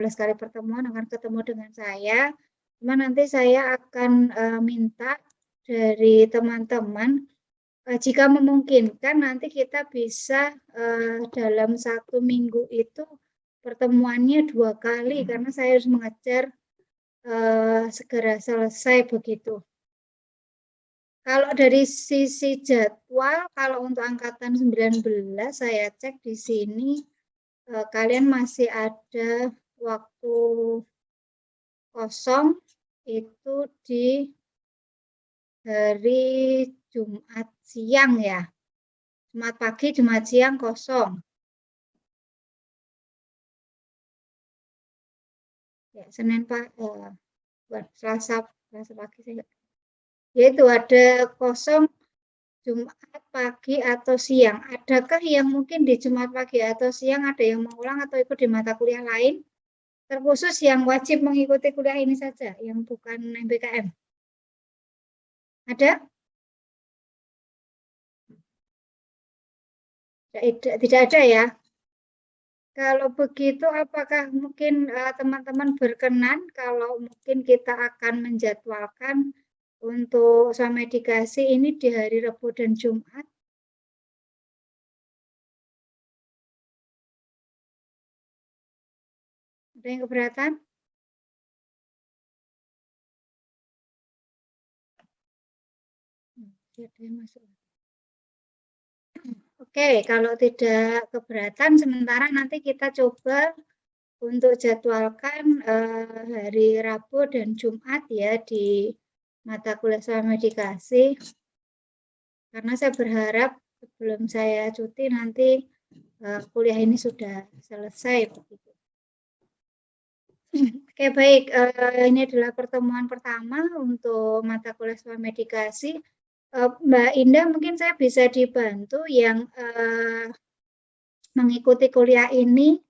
kali pertemuan akan ketemu dengan saya. Cuma nanti saya akan minta dari teman-teman, jika memungkinkan nanti kita bisa dalam 1 minggu itu pertemuannya 2 kali, karena saya harus mengejar segera selesai begitu. Kalau dari sisi jadwal, kalau untuk angkatan 19 saya cek di sini kalian masih ada waktu kosong itu di hari Jumat siang ya. Jumat pagi, Jumat siang kosong. Ya, Senin Selasa pagi saya. Yaitu ada kosong Jumat pagi atau siang. Adakah yang mungkin di Jumat pagi atau siang ada yang mengulang atau ikut di mata kuliah lain? Terkhusus yang wajib mengikuti kuliah ini saja, yang bukan MBKM. Ada? Tidak ada ya. Kalau begitu, apakah mungkin teman-teman berkenan kalau mungkin kita akan menjadwalkan untuk swamedikasi ini di hari Rabu dan Jumat? Ada yang keberatan? Oke, kalau tidak keberatan, sementara nanti kita coba untuk jadwalkan hari Rabu dan Jumat ya di mata kuliah swamedikasi. Karena saya berharap sebelum saya cuti nanti kuliah ini sudah selesai begitu. Oke, baik. Ini adalah pertemuan pertama untuk mata kuliah swamedikasi. Mbak Indah, mungkin saya bisa dibantu yang mengikuti kuliah ini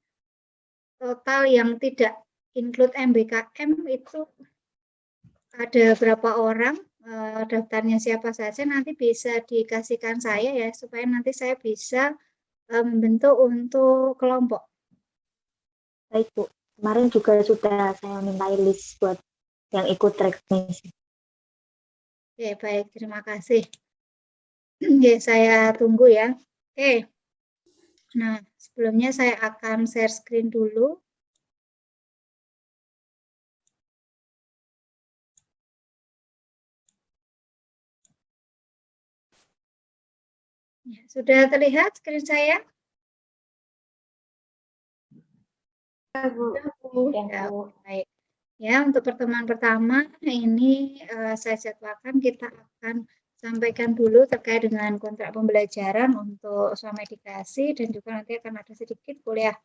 total yang tidak include MBKM itu ada berapa orang, daftarnya siapa saja, nanti bisa dikasihkan saya ya, supaya nanti saya bisa membentuk untuk kelompok. Baik Bu, kemarin juga sudah saya minta list buat yang ikut teknis. Oke, baik, terima kasih. Oke, saya tunggu ya. Oke, nah sebelumnya saya akan share screen dulu. Ya, sudah terlihat screen saya? Ya, baik. Ya, untuk pertemuan pertama ini saya jadwalkan kita akan sampaikan dulu terkait dengan kontrak pembelajaran untuk swamedikasi, dan juga nanti akan ada sedikit kuliah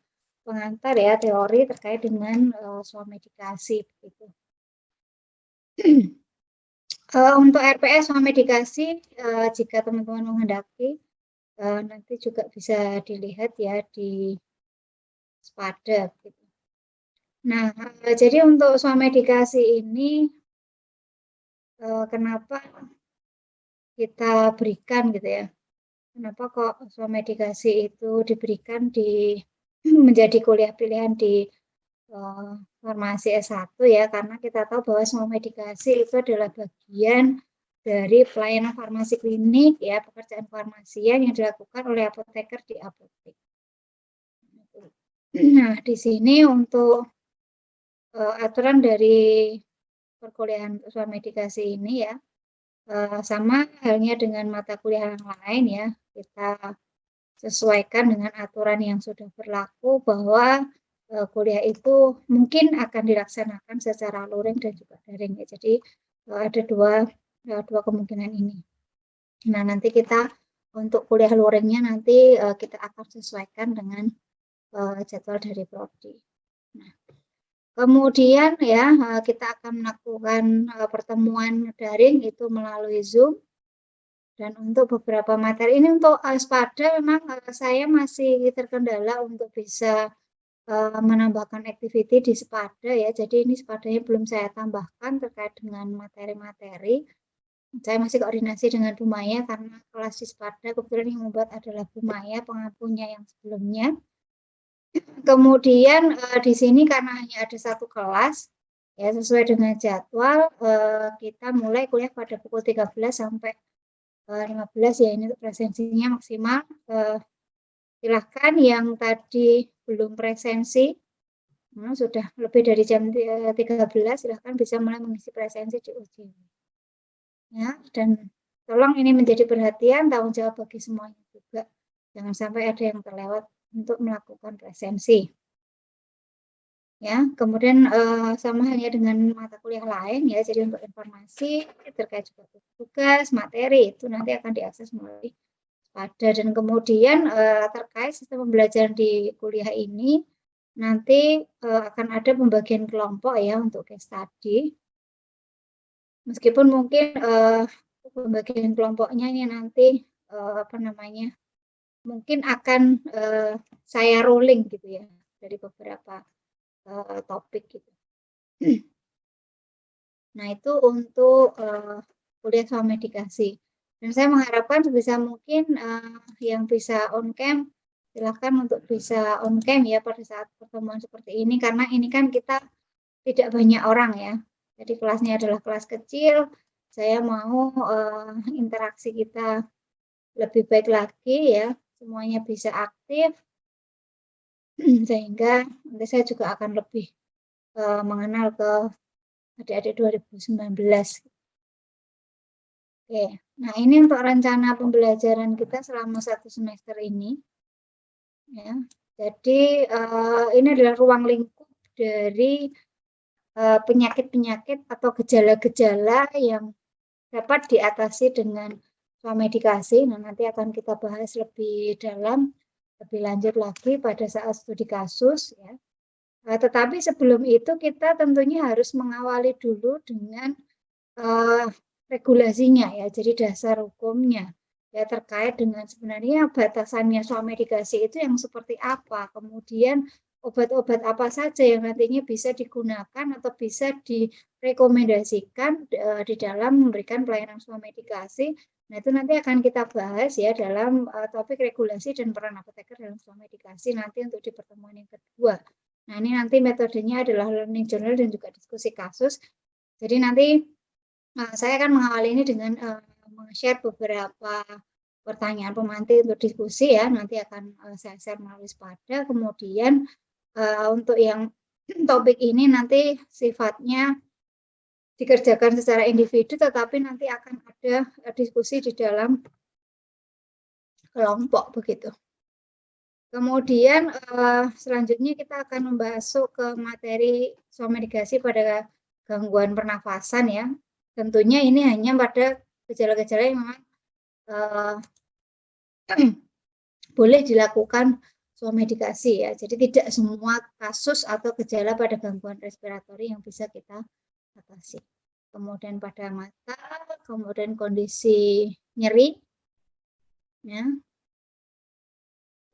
pengantar ya, teori terkait dengan swamedikasi begitu. Untuk RPS swamedikasi, jika teman-teman menghendaki, nanti juga bisa dilihat ya di Spada gitu. Nah, jadi untuk swamedikasi ini kenapa kita berikan gitu ya? Kenapa kok swamedikasi itu diberikan di menjadi kuliah pilihan di farmasi S1 ya? Karena kita tahu bahwa swamedikasi itu adalah bagian dari pelayanan farmasi klinik ya, pekerjaan farmasian yang dilakukan oleh apoteker di apotek. Nah, di sini untuk aturan dari perkuliahan swamedikasi ini ya, sama halnya dengan mata kuliah yang lain ya, kita sesuaikan dengan aturan yang sudah berlaku bahwa kuliah itu mungkin akan dilaksanakan secara luring dan juga daring ya. Jadi ada dua kemungkinan ini. Nah, nanti kita untuk kuliah luringnya nanti kita akan sesuaikan dengan jadwal dari prodi. Nah, kemudian ya kita akan melakukan pertemuan daring itu melalui Zoom. Dan untuk beberapa materi ini untuk Spada memang saya masih terkendala untuk bisa menambahkan activity di Spada ya. Jadi ini Spadanya belum saya tambahkan terkait dengan materi-materi. Saya masih koordinasi dengan Bu Maya karena kelas di Spada kebetulan yang membuat adalah Bu Maya, pengampunya yang sebelumnya. Kemudian di sini karena hanya ada satu kelas, ya sesuai dengan jadwal kita mulai kuliah pada pukul 13 sampai 15 ya, ini presensinya maksimal. Silahkan yang tadi belum presensi, sudah lebih dari jam 13, silahkan bisa mulai mengisi presensi di ujian. Ya, dan tolong ini menjadi perhatian, tanggung jawab bagi semuanya juga. Jangan sampai ada yang terlewat untuk melakukan presensi. Ya, kemudian sama halnya dengan mata kuliah lain ya, jadi untuk informasi terkait juga tugas, materi itu nanti akan diakses melalui Pada dan kemudian terkait sistem pembelajaran di kuliah ini nanti akan ada pembagian kelompok ya untuk case study. Meskipun mungkin pembagian kelompoknya ini nanti apa namanya mungkin akan saya rolling gitu ya dari beberapa topik gitu. Nah itu untuk kuliah sama medikasi. Dan saya mengharapkan sebisa mungkin yang bisa on cam silahkan untuk bisa on cam ya pada saat pertemuan seperti ini karena ini kan kita tidak banyak orang ya. Jadi kelasnya adalah kelas kecil. Saya mau interaksi kita lebih baik lagi ya. Semuanya bisa aktif sehingga nanti saya juga akan lebih mengenal ke adik-adik 2019. Oke, nah ini untuk rencana pembelajaran kita selama 1 semester ini. Ya, jadi ini adalah ruang lingkup dari penyakit-penyakit atau gejala-gejala yang dapat diatasi dengan medikasi. Nah, nanti akan kita bahas lebih dalam, lebih lanjut lagi pada saat studi kasus. Ya. Tetapi sebelum itu kita tentunya harus mengawali dulu dengan regulasinya ya, jadi dasar hukumnya ya terkait dengan sebenarnya batasannya medikasi itu yang seperti apa, kemudian obat-obat apa saja yang nantinya bisa digunakan atau bisa direkomendasikan di dalam memberikan pelayanan medikasi. Nah itu nanti akan kita bahas ya dalam topik regulasi dan peran apoteker dalam medikasi nanti untuk di pertemuan yang kedua. Nah ini nanti metodenya adalah learning journal dan juga diskusi kasus. Jadi nanti saya akan mengawali ini dengan meng-share beberapa pertanyaan pemantik untuk diskusi ya. Nanti akan saya share melalui Spada. Kemudian untuk yang topik ini nanti sifatnya dikerjakan secara individu, tetapi nanti akan ada diskusi di dalam kelompok begitu. Kemudian selanjutnya kita akan membahas ke materi medikasi pada gangguan pernafasan ya. Tentunya ini hanya pada gejala-gejala yang memang boleh dilakukan medikasi ya. Jadi tidak semua kasus atau gejala pada gangguan respiratori yang bisa kita atasi. Kemudian pada mata, kemudian kondisi nyeri, ya.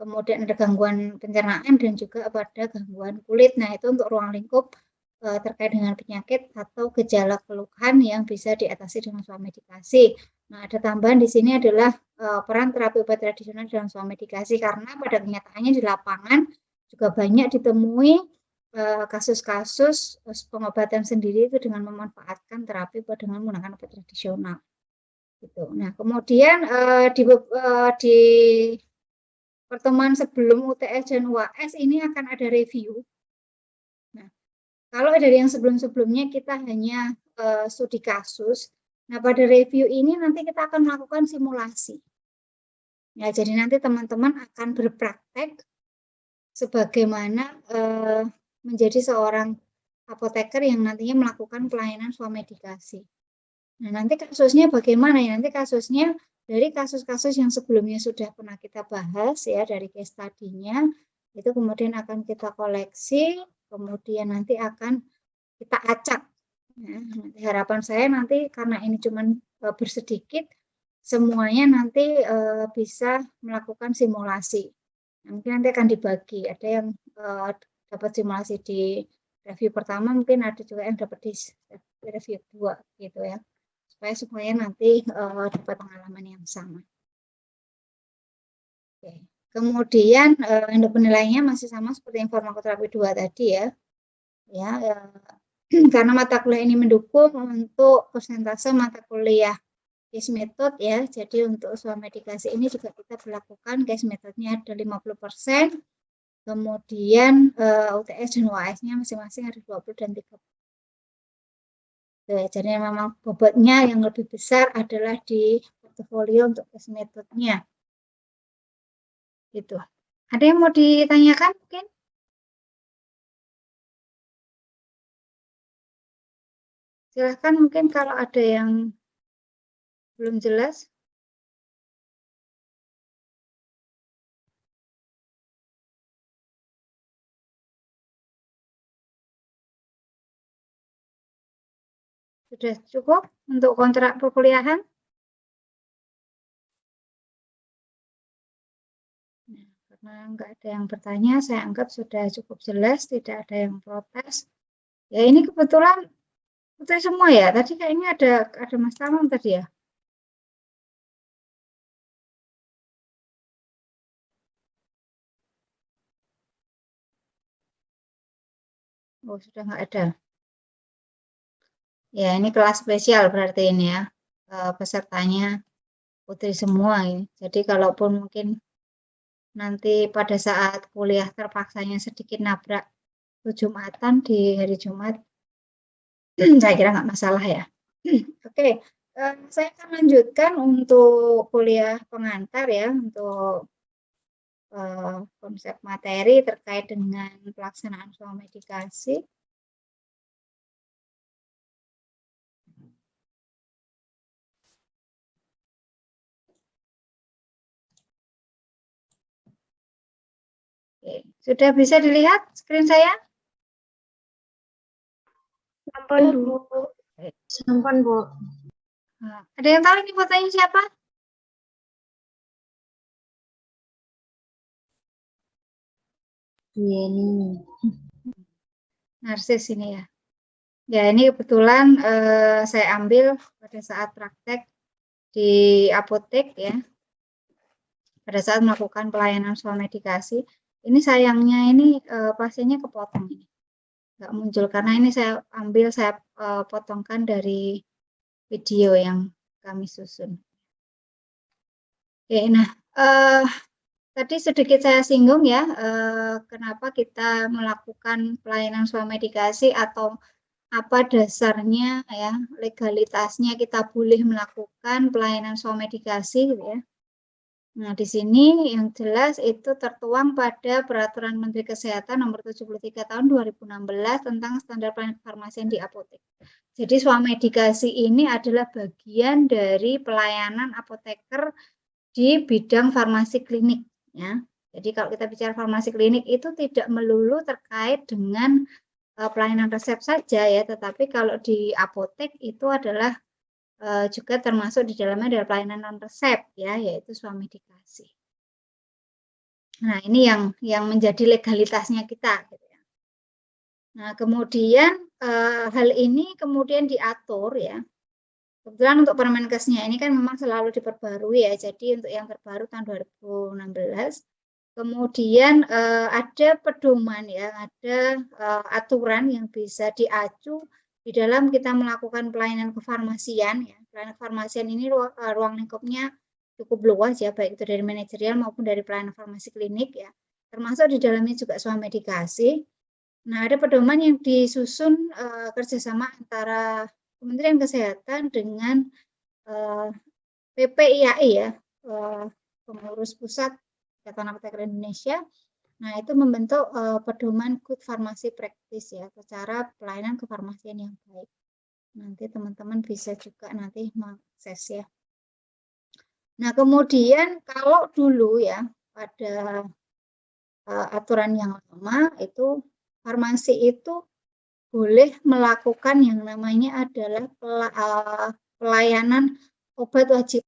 Kemudian ada gangguan pencernaan dan juga pada gangguan kulit. Nah itu untuk ruang lingkup terkait dengan penyakit atau gejala keluhan yang bisa diatasi dengan medikasi. Nah, ada tambahan di sini adalah peran terapi obat tradisional dalam medikasi karena pada kenyataannya di lapangan juga banyak ditemui kasus-kasus pengobatan sendiri itu dengan memanfaatkan terapi dengan menggunakan obat tradisional. Gitu. Nah, kemudian di pertemuan sebelum UTS dan UAS ini akan ada review. Nah, kalau dari yang sebelum-sebelumnya kita hanya studi kasus, nah pada review ini nanti kita akan melakukan simulasi. Ya, jadi nanti teman-teman akan berpraktek sebagaimana menjadi seorang apoteker yang nantinya melakukan pelayanan medikasi. Nah, nanti kasusnya bagaimana ya? Nanti kasusnya dari kasus-kasus yang sebelumnya sudah pernah kita bahas ya dari case study-nya, itu kemudian akan kita koleksi, kemudian nanti akan kita acak. Nah, harapan saya nanti karena ini cuma bersedikit, semuanya nanti bisa melakukan simulasi. Mungkin nanti akan dibagi, ada yang dapat simulasi di review pertama, mungkin ada juga yang dapat di review 2 gitu ya. Supaya nanti dapat pengalaman yang sama. Oke. Kemudian untuk penilaiannya masih sama seperti yang farmakoterapi 2 tadi ya. Karena mata kuliah ini mendukung untuk persentase mata kuliah case method ya. Jadi untuk swamedikasi ini juga kita berlakukan case methodnya ada 50%. Kemudian UTS dan UAS-nya masing-masing ada 20 dan 30. Jadi memang bobotnya yang lebih besar adalah di portofolio untuk case methodnya. Gitu. Ada yang mau ditanyakan mungkin? Silahkan mungkin kalau ada yang belum jelas. Sudah cukup untuk kontrak perkuliahan? Nah, karena nggak ada yang bertanya, saya anggap sudah cukup jelas, tidak ada yang protes. Ya ini kebetulan putri semua ya. Tadi kayaknya ada Mas Tamam tadi ya. Oh sudah nggak ada. Ya ini kelas spesial berarti ini ya. Pesertanya putri semua ini. Jadi kalaupun mungkin nanti pada saat kuliah terpaksanya sedikit nabrak Jumatan di hari Jumat, saya kira nggak masalah ya. Oke, saya akan lanjutkan untuk kuliah pengantar ya, untuk konsep materi terkait dengan pelaksanaan swamedikasi. Oke, sudah bisa dilihat screen saya? Sampun, Bu. Sampun, Bu. Nah, ada yang tahu ini fotonya siapa? Yeni. Narsis ini ya. Ya ini kebetulan saya ambil pada saat praktek di apotek ya. Pada saat melakukan pelayanan swamedikasi. Ini sayangnya ini pasiennya kepotong ini. Nggak muncul karena ini saya ambil, saya potongkan dari video yang kami susun. Oke, nah tadi sedikit saya singgung ya, kenapa kita melakukan pelayanan swamedikasi atau apa dasarnya ya, legalitasnya kita boleh melakukan pelayanan swamedikasi gitu ya. Nah, di sini yang jelas itu tertuang pada Peraturan Menteri Kesehatan Nomor 73 Tahun 2016 tentang standar pelayanan kefarmasian di apotek. Jadi swamedikasi ini adalah bagian dari pelayanan apoteker di bidang farmasi klinik ya. Jadi kalau kita bicara farmasi klinik itu tidak melulu terkait dengan pelayanan resep saja ya, tetapi kalau di apotek itu adalah juga termasuk di dalamnya adalah pelayanan non resep ya, yaitu swamedikasi. Nah, ini yang menjadi legalitasnya kita gitu ya. Nah, kemudian hal ini kemudian diatur ya. Kebetulan untuk Permenkesnya ini kan memang selalu diperbarui ya. Jadi untuk yang terbaru tahun 2016. Kemudian ada pedoman ya, ada aturan yang bisa diacu di dalam kita melakukan pelayanan kefarmasian ya. Pelayanan kefarmasian ini ruang lingkupnya cukup luas ya, baik itu dari manajerial maupun dari pelayanan farmasi klinik ya. Termasuk di dalamnya juga swamedikasi. Nah, ada pedoman yang disusun kerjasama antara Kementerian Kesehatan dengan PPIAI ya, Pengurus Pusat Ikatan Apoteker Indonesia. Nah, itu membentuk pedoman Good Pharmacy Practice ya, cara pelayanan kefarmasian yang baik. Nanti teman-teman bisa juga nanti mengakses ya. Nah, kemudian kalau dulu ya, pada aturan yang lama itu farmasi itu boleh melakukan yang namanya adalah pelayanan obat wajib